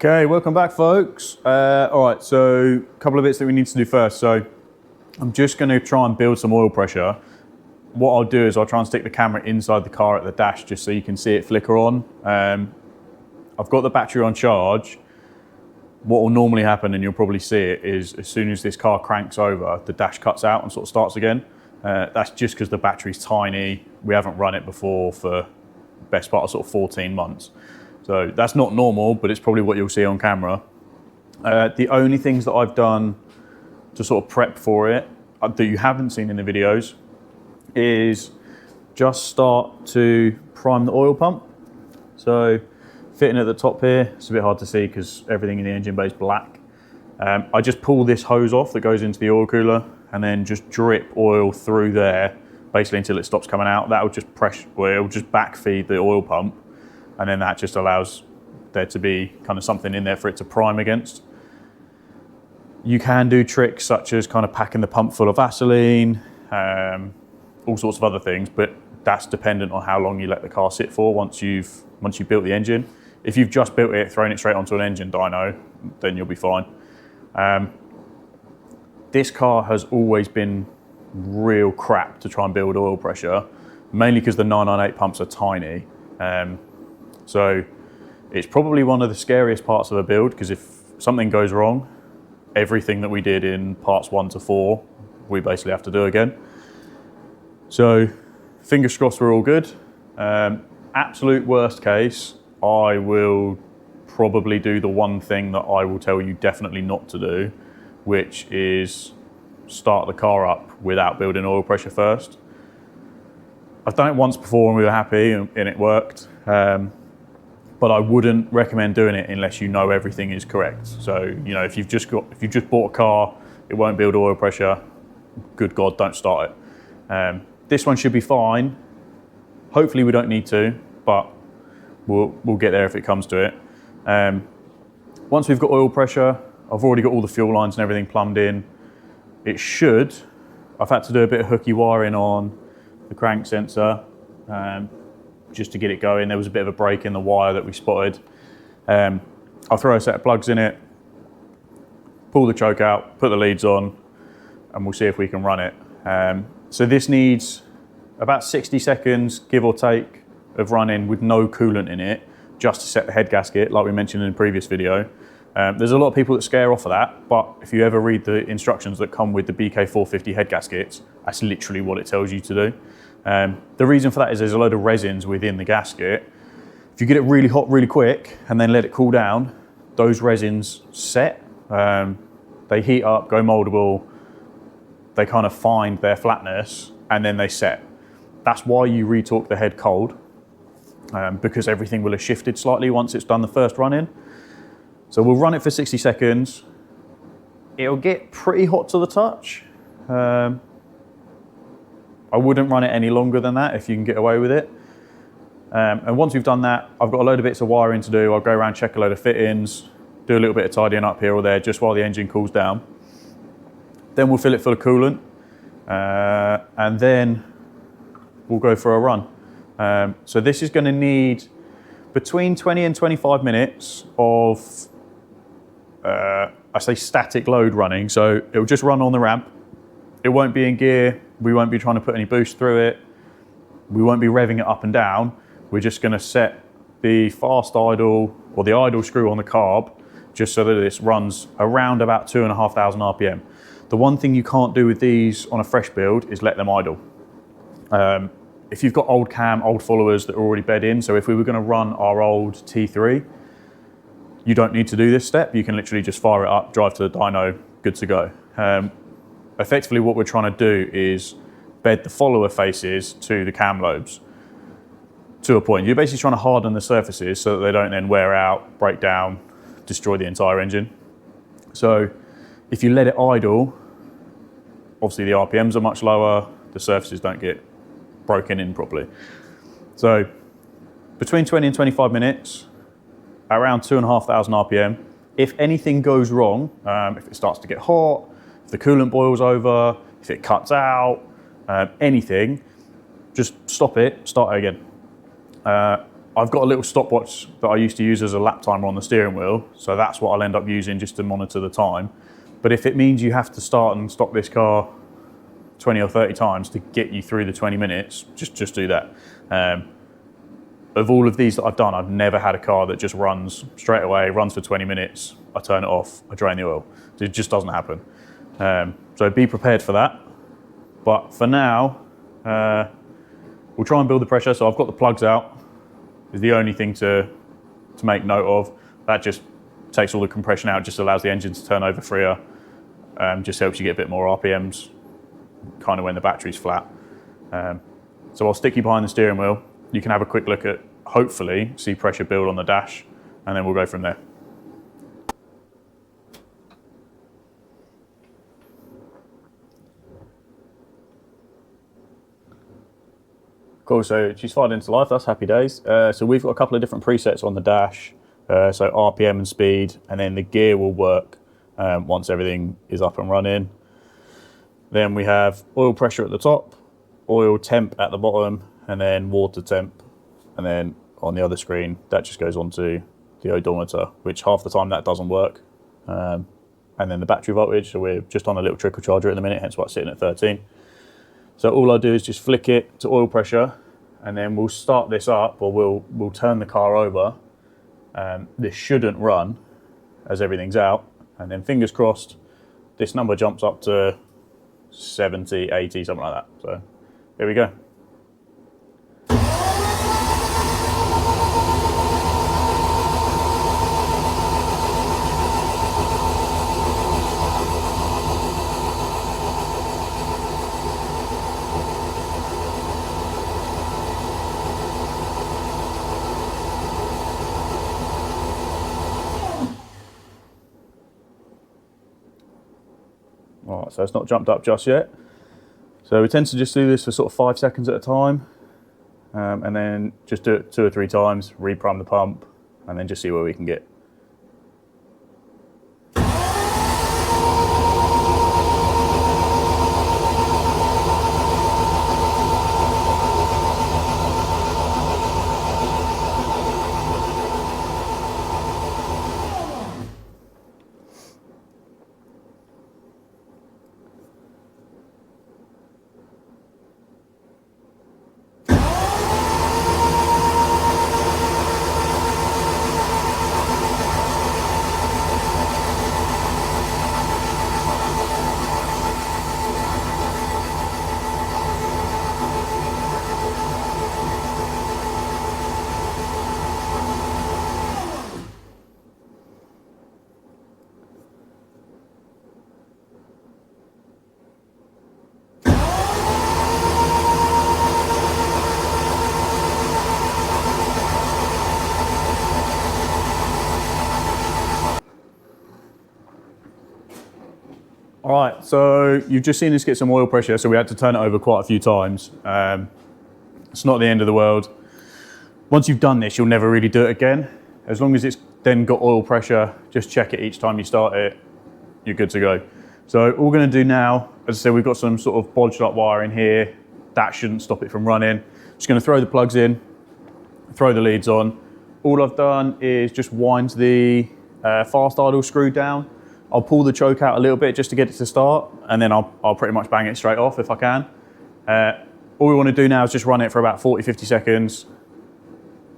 Okay, welcome back, folks. All right, so a couple of bits that we need to do first. So I'm just going to try and build some oil pressure. What I'll do is I'll try and stick the camera inside the car at the dash just so you can see it flicker on. I've got the battery on charge. What will normally happen, and you'll probably see it, is as soon as this car cranks over, the dash cuts out and sort of starts again. That's just because the battery's tiny. We haven't run it before for the best part of sort of 14 months. So that's not normal, but it's probably what you'll see on camera. The only things that I've done to sort of prep for it that you haven't seen in the videos is just start to prime the oil pump. So fitting at the top here, it's a bit hard to see because everything in the engine bay is black. I just pull this hose off that goes into the oil cooler and then just drip oil through there, basically until it stops coming out. That will just pressure, or it will just backfeed the oil pump. And then that just allows there to be kind of something in there for it to prime against. You can do tricks such as kind of packing the pump full of Vaseline, all sorts of other things, but that's dependent on how long you let the car sit for once you've built the engine. If you've just built it, thrown it straight onto an engine dyno, then you'll be fine. This car has always been real crap to try and build oil pressure, mainly because the 998 pumps are tiny. So it's probably one of the scariest parts of a build, because if something goes wrong, everything that we did in parts 1 to 4, we basically have to do again. So fingers crossed we're all good. Absolute worst case, I will probably do the one thing that I will tell you definitely not to do, which is start the car up without building oil pressure first. I've done it once before and we were happy and it worked. But I wouldn't recommend doing it unless you know everything is correct. So, you know, if you've just bought a car, it won't build oil pressure, good God, don't start it. This one should be fine. Hopefully we don't need to, but we'll get there if it comes to it. Once we've got oil pressure, I've already got all the fuel lines and everything plumbed in. It should, I've had to do a bit of hooky wiring on the crank sensor, just to get it going. There was a bit of a break in the wire that we spotted. I'll throw a set of plugs in it, pull the choke out, put the leads on, and we'll see if we can run it. So this needs about 60 seconds, give or take, of running with no coolant in it, just to set the head gasket, like we mentioned in the previous video. There's a lot of people that scare off of that, but if you ever read the instructions that come with the BK450 head gaskets, that's literally what it tells you to do. The reason for that is there's a load of resins within the gasket. If you get it really hot really quick and then let it cool down, those resins set. They heat up, go moldable, they kind of find their flatness and then they set. That's why you retorque the head cold, because everything will have shifted slightly once it's done the first run in. So we'll run it for 60 seconds. It'll get pretty hot to the touch. I wouldn't run it any longer than that if you can get away with it. And once we've done that, I've got a load of bits of wiring to do. I'll go around, check a load of fittings, do a little bit of tidying up here or there just while the engine cools down. Then we'll fill it full of coolant, and then we'll go for a run. So this is going to need between 20 and 25 minutes of, I say static load running. So it'll just run on the ramp. It won't be in gear. We won't be trying to put any boost through it. We won't be revving it up and down. We're just going to set the fast idle or the idle screw on the carb just so that this runs around about 2,500 RPM. The one thing you can't do with these on a fresh build is let them idle. If you've got old cam, old followers that are already bed in, so if we were going to run our old T3, you don't need to do this step. You can literally just fire it up, drive to the dyno, good to go. Effectively what we're trying to do is bed the follower faces to the cam lobes to a point. You're basically trying to harden the surfaces so that they don't then wear out, break down, destroy the entire engine. So if you let it idle, obviously the RPMs are much lower, the surfaces don't get broken in properly. So between 20 and 25 minutes, around 2,500 RPM. If anything goes wrong, if it starts to get hot, if the coolant boils over, if it cuts out, anything, just stop it, start it again. I've got a little stopwatch that I used to use as a lap timer on the steering wheel, so that's what I'll end up using just to monitor the time. But if it means you have to start and stop this car 20 or 30 times to get you through the 20 minutes, just do that. Of all of these that I've done, I've never had a car that just runs straight away, runs for 20 minutes, I turn it off, I drain the oil. It just doesn't happen. So be prepared for that. But for now, we'll try and build the pressure. So I've got the plugs out, is the only thing to make note of. That just takes all the compression out, just allows the engine to turn over freer, just helps you get a bit more RPMs, kind of when the battery's flat. So I'll stick you behind the steering wheel. You can have a quick look at, hopefully, see pressure build on the dash, and then we'll go from there. Cool, so she's fired into life, that's happy days. So we've got a couple of different presets on the dash, so RPM and speed, and then the gear will work once everything is up and running. Then we have oil pressure at the top, oil temp at the bottom, and then water temp. And then on the other screen, that just goes onto the odometer, which half the time that doesn't work. And then the battery voltage, so we're just on a little trickle charger at the minute, hence why it's sitting at 13. So all I do is just flick it to oil pressure, and then we'll start this up, or we'll turn the car over. This shouldn't run as everything's out, and then fingers crossed, this number jumps up to 70, 80, something like that. So here we go. Alright, so it's not jumped up just yet. So we tend to just do this for sort of 5 seconds at a time, and then just do it 2 or 3 times, reprime the pump, and then just see where we can get. All right, so you've just seen us get some oil pressure, so we had to turn it over quite a few times. It's not the end of the world. Once you've done this, you'll never really do it again. As long as it's then got oil pressure, just check it each time you start it, you're good to go. So all we're gonna do now, as I said, we've got some sort of bodged up wire in here. That shouldn't stop it from running. Just gonna throw the plugs in, throw the leads on. All I've done is just wind the fast idle screw down. I'll pull the choke out a little bit just to get it to start, and then I'll pretty much bang it straight off if I can. All we want to do now is just run it for about 40, 50 seconds,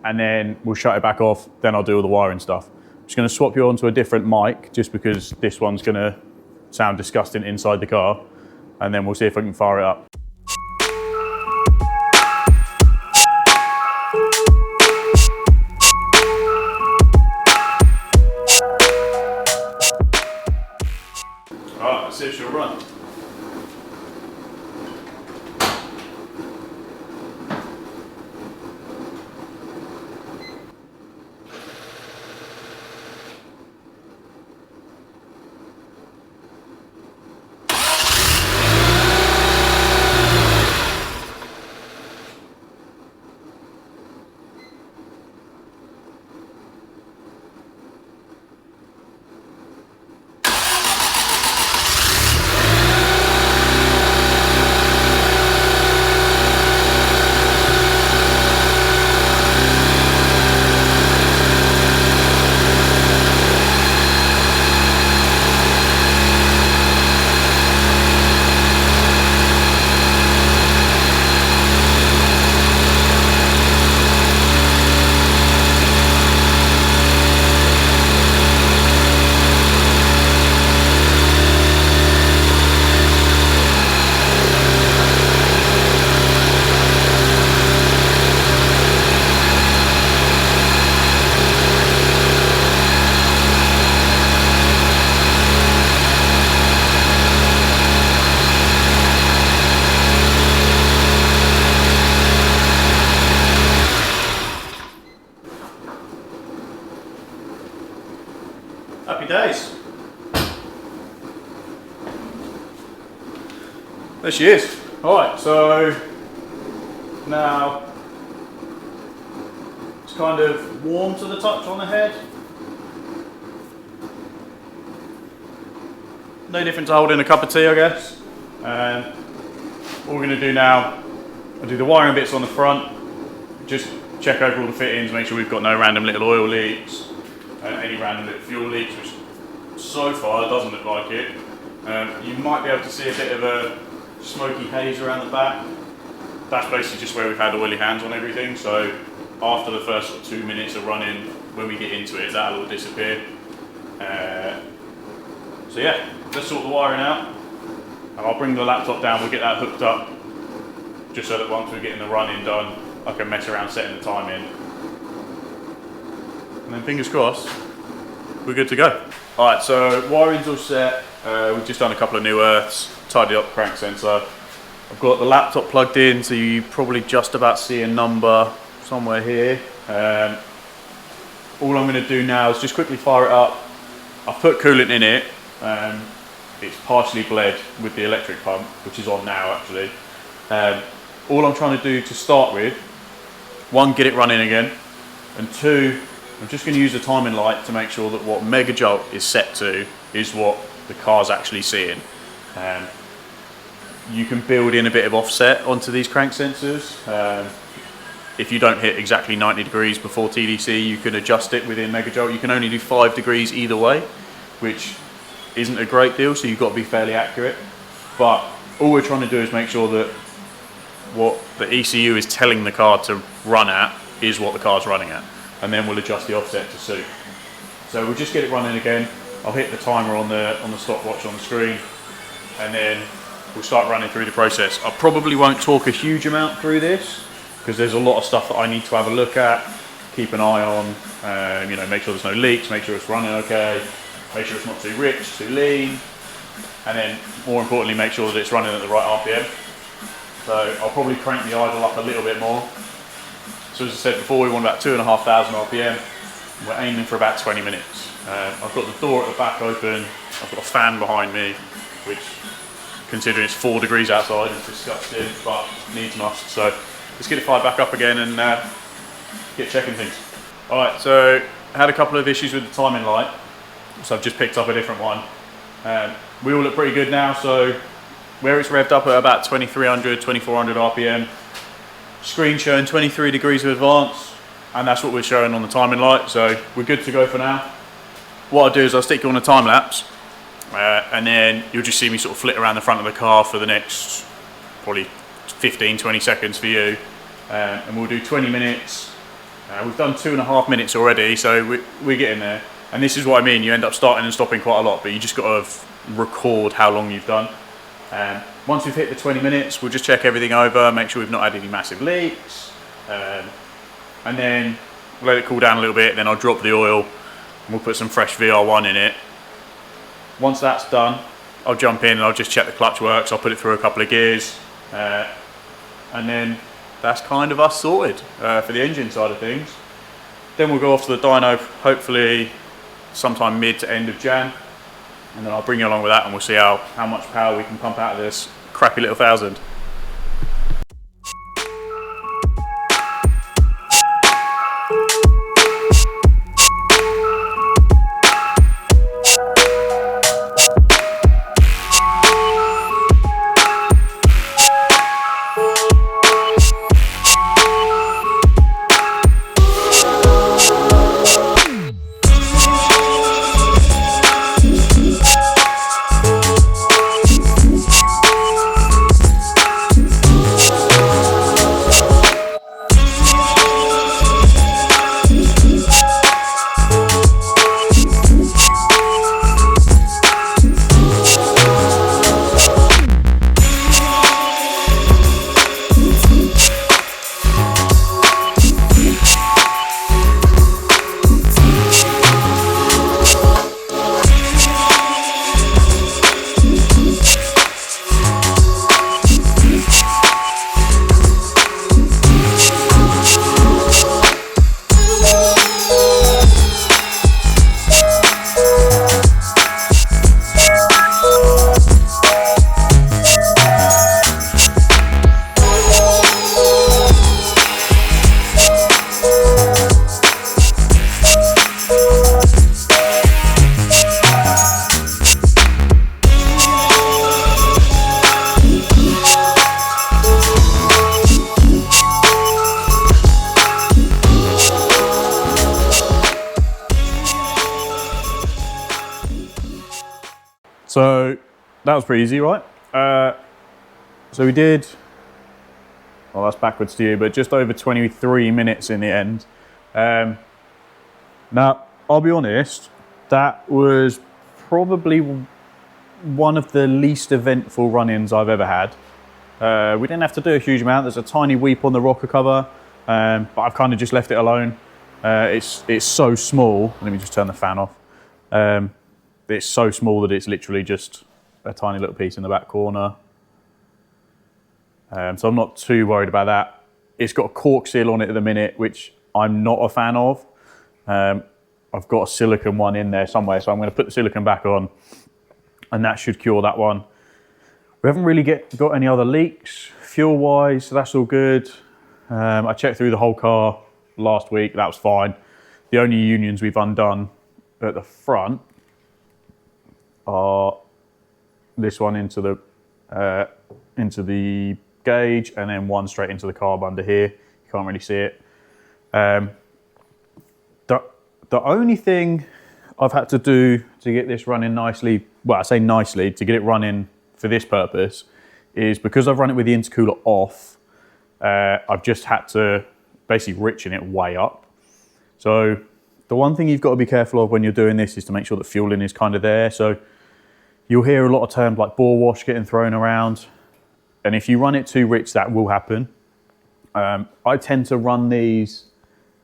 and then we'll shut it back off, then I'll do all the wiring stuff. I'm just going to swap you onto a different mic, just because this one's going to sound disgusting inside the car, and then we'll see if I can fire it up. Alright, let's see if she'll run. days. There she is. Alright, so now it's kind of warm to the touch on the head. No different to holding a cup of tea, I guess. What we're going to do now, I'll do the wiring bits on the front, just check over all the fittings, make sure we've got no random little oil leaks, any random little fuel leaks, which so far it doesn't look like it. You might be able to see a bit of a smoky haze around the back. That's basically just where we've had oily hands on everything, so after the first 2 minutes of running, when we get into it, that'll all disappear. So yeah, let's sort the wiring out, and I'll bring the laptop down, we'll get that hooked up, just so that once we're getting the running done, I can mess around setting the time in. And then fingers crossed, we're good to go. Alright, so wiring's all set, we've just done a couple of new earths, tidied up the crank sensor. I've got the laptop plugged in, so you probably just about see a number somewhere here. All I'm going to do now is just quickly fire it up. I've put coolant in it. It's partially bled with the electric pump, which is on now actually. All I'm trying to do to start with, one, get it running again, and two, I'm just going to use the timing light to make sure that what megajolt is set to is what the car's actually seeing. You can build in a bit of offset onto these crank sensors. If you don't hit exactly 90 degrees before TDC, you can adjust it within megajolt. You can only do 5 degrees either way, which isn't a great deal, so you've got to be fairly accurate. But all we're trying to do is make sure that what the ECU is telling the car to run at is what the car's running at, and then we'll adjust the offset to suit. So we'll just get it running again. I'll hit the timer on the stopwatch on the screen, and then we'll start running through the process. I probably won't talk a huge amount through this, because there's a lot of stuff that I need to have a look at, keep an eye on, you know, make sure there's no leaks, make sure it's running okay, make sure it's not too rich, too lean, and then more importantly make sure that it's running at the right RPM. So I'll probably crank the idle up a little bit more. So as I said before, we want about 2,500 RPM. We're aiming for about 20 minutes. I've got the door at the back open, I've got a fan behind me, which, considering it's 4 degrees outside, is disgusting, but needs must. So let's get it fired back up again and get checking things. Alright, so I had a couple of issues with the timing light, so I've just picked up a different one. We all look pretty good now, so where it's revved up at about 2300, 2400 RPM, screen showing 23 degrees of advance, and that's what we're showing on the timing light, so we're good to go for now. What I'll do is I'll stick you on a time lapse, and then you'll just see me sort of flit around the front of the car for the next probably 15-20 seconds for you, and we'll do 20 minutes. We've done 2.5 minutes already, so we're getting there. And this is what I mean, you end up starting and stopping quite a lot, but you just got to record how long you've done. Once we've hit the 20 minutes, we'll just check everything over, make sure we've not had any massive leaks, and then let it cool down a little bit, then I'll drop the oil and we'll put some fresh VR1 in it. Once that's done, I'll jump in and I'll just check the clutch works, I'll put it through a couple of gears, and then that's kind of us sorted for the engine side of things. Then we'll go off to the dyno, hopefully sometime mid to end of Jan, and then I'll bring you along with that and we'll see how much power we can pump out of this crappy little 1000. that was pretty easy, right? So we did, well, that's backwards to you, but just over 23 minutes in the end. Now, I'll be honest, that was probably one of the least eventful run-ins I've ever had. We didn't have to do a huge amount. There's a tiny weep on the rocker cover, but I've kind of just left it alone. It's so small. Let me just turn the fan off. It's so small that it's literally just a tiny little piece in the back corner. So I'm not too worried about that. It's got a cork seal on it at the minute, which I'm not a fan of. I've got a silicone one in there somewhere, so I'm going to put the silicone back on, and that should cure that one. We haven't really got any other leaks fuel-wise, so that's all good. I checked through the whole car last week, that was fine. The only unions we've undone at the front are this one into the gauge, and then one straight into the carb under here. You can't really see it. The only thing I've had to do to get this running nicely, well, I say nicely, to get it running for this purpose, is because I've run it with the intercooler off, I've just had to basically richen it way up. So the one thing you've got to be careful of when you're doing this is to make sure that fueling is kind of there. So you'll hear a lot of terms like bore wash getting thrown around, and if you run it too rich, that will happen. I tend to run these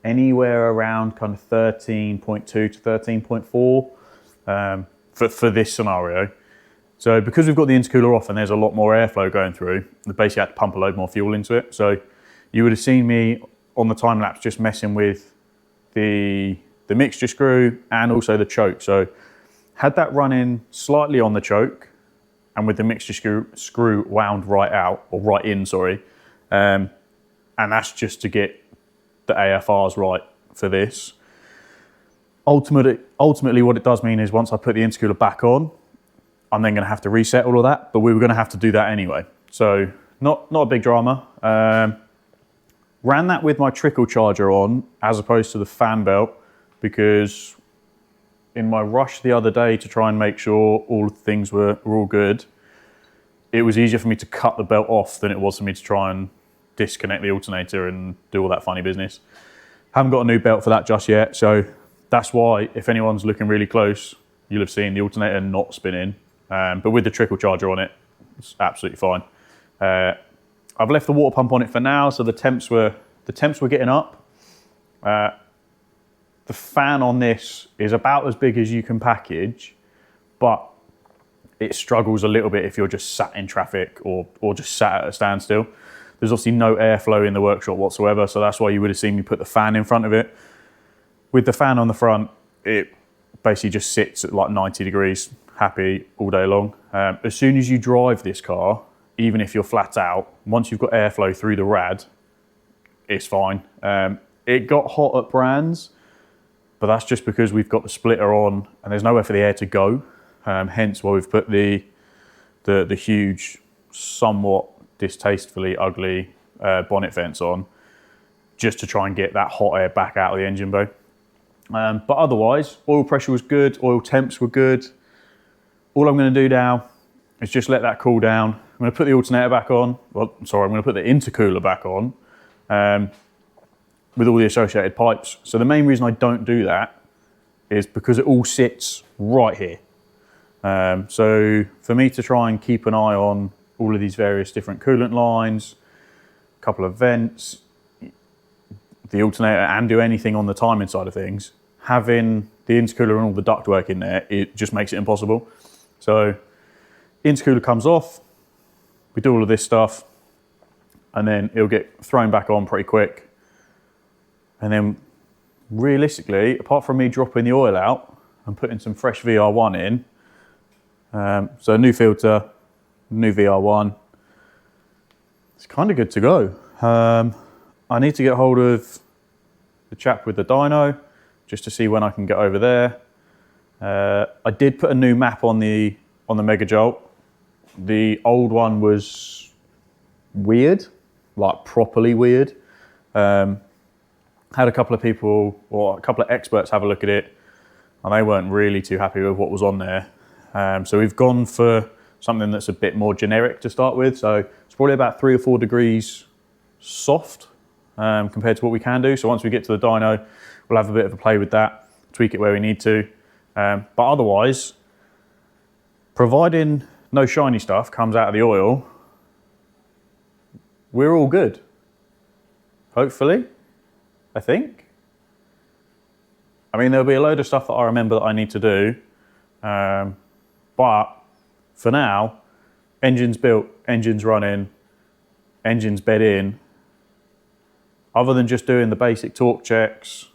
anywhere around kind of 13.2 to 13.4 for this scenario. So because we've got the intercooler off and there's a lot more airflow going through, we basically had to pump a load more fuel into it. So you would have seen me on the time lapse just messing with the mixture screw and also the choke. So had that running slightly on the choke and with the mixture screw wound right out, or right in, sorry. And that's just to get the AFRs right for this. Ultimately what it does mean is once I put the intercooler back on, I'm then going to have to reset all of that, but we were going to have to do that anyway. So not a big drama. Ran that with my trickle charger on as opposed to the fan belt, because in my rush the other day to try and make sure all things were all good, it was easier for me to cut the belt off than it was for me to try and disconnect the alternator and do all that funny business. Haven't got a new belt for that just yet, so that's why if anyone's looking really close, you'll have seen the alternator not spinning. But with the trickle charger on it, it's absolutely fine. I've left the water pump on it for now, so the temps were getting up. The fan on this is about as big as you can package, but it struggles a little bit if you're just sat in traffic or just sat at a standstill. There's obviously no airflow in the workshop whatsoever, so that's why you would have seen me put the fan in front of it. With the fan on the front, it basically just sits at like 90 degrees, happy all day long. As soon as you drive this car, even if you're flat out, once you've got airflow through the rad, it's fine. It got hot at Brands, but that's just because we've got the splitter on and there's nowhere for the air to go. Hence why we've put the huge, somewhat distastefully ugly bonnet vents on, just to try and get that hot air back out of the engine bay. But otherwise, oil pressure was good, oil temps were good. All I'm going to do now is just let that cool down. I'm going to put the alternator back on. Well, sorry, I'm going to put the intercooler back on with all the associated pipes. So the main reason I don't do that is because it all sits right here. So for me to try and keep an eye on all of these various different coolant lines, a couple of vents, the alternator, and do anything on the timing side of things, having the intercooler and all the ductwork in there, it just makes it impossible. So intercooler comes off, we do all of this stuff, and then it'll get thrown back on pretty quick. And then realistically, apart from me dropping the oil out and putting some fresh VR1 in, so a new filter, new VR1, it's kind of good to go. I need to get hold of the chap with the dyno just to see when I can get over there. I did put a new map on the Megajolt. The old one was weird, like properly weird. Had a couple of people, or a couple of experts, have a look at it, and they weren't really too happy with what was on there. So we've gone for something that's a bit more generic to start with. So it's probably about 3 or 4 degrees soft compared to what we can do. So once we get to the dyno, we'll have a bit of a play with that, tweak it where we need to. But otherwise, providing no shiny stuff comes out of the oil, we're all good. Hopefully, I think. I mean, there'll be a load of stuff that I remember that I need to do. But for now, engine's built, engine's running, engine's bed in. Other than just doing the basic torque checks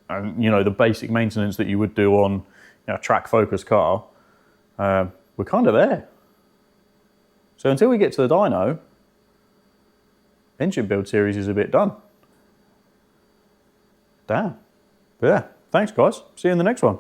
and, you know, the basic maintenance that you would do on, you know, a track focused car, we're kind of there. So until we get to the dyno, engine build series is a bit done. Damn. But yeah, thanks guys. See you in the next one.